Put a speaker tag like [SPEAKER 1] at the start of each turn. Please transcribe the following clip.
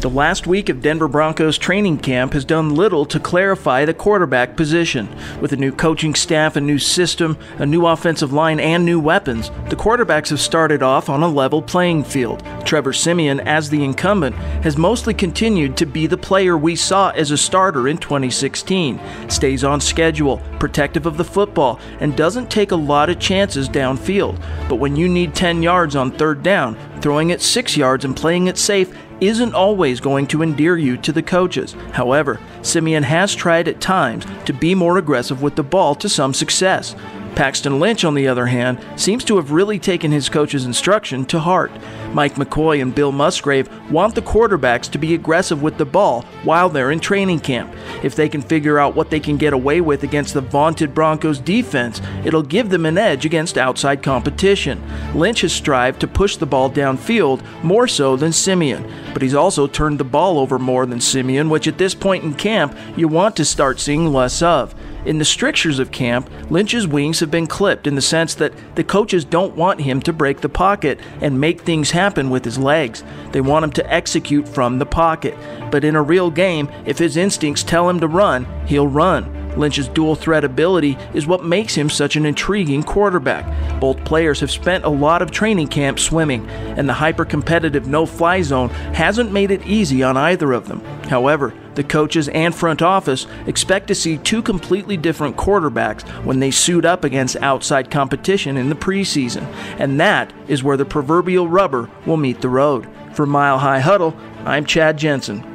[SPEAKER 1] The last week of Denver Broncos training camp has done little to clarify the quarterback position. With a new coaching staff, a new system, a new offensive line, and new weapons, the quarterbacks have started off on a level playing field. Trevor Siemian, as the incumbent, has mostly continued to be the player we saw as a starter in 2016. Stays on schedule, protective of the football, and doesn't take a lot of chances downfield. But when you need 10 yards on third down, throwing it 6 yards and playing it safe isn't always going to endear you to the coaches. However, Siemian has tried at times to be more aggressive with the ball to some success. Paxton Lynch, on the other hand, seems to have really taken his coach's instruction to heart. Mike McCoy and Bill Musgrave want the quarterbacks to be aggressive with the ball while they're in training camp. If they can figure out what they can get away with against the vaunted Broncos defense, it'll give them an edge against outside competition. Lynch has strived to push the ball downfield more so than Siemian, but he's also turned the ball over more than Siemian, which at this point in camp you want to start seeing less of. In the strictures of camp, Lynch's wings have been clipped in the sense that the coaches don't want him to break the pocket and make things happen with his legs. They want him to execute from the pocket. But in a real game, if his instincts tell him to run, he'll run. Lynch's dual threat ability is what makes him such an intriguing quarterback. Both players have spent a lot of training camp swimming, and the hyper-competitive no-fly zone hasn't made it easy on either of them. However, the coaches and front office expect to see two completely different quarterbacks when they suit up against outside competition in the preseason, and that is where the proverbial rubber will meet the road. For Mile High Huddle, I'm Chad Jensen.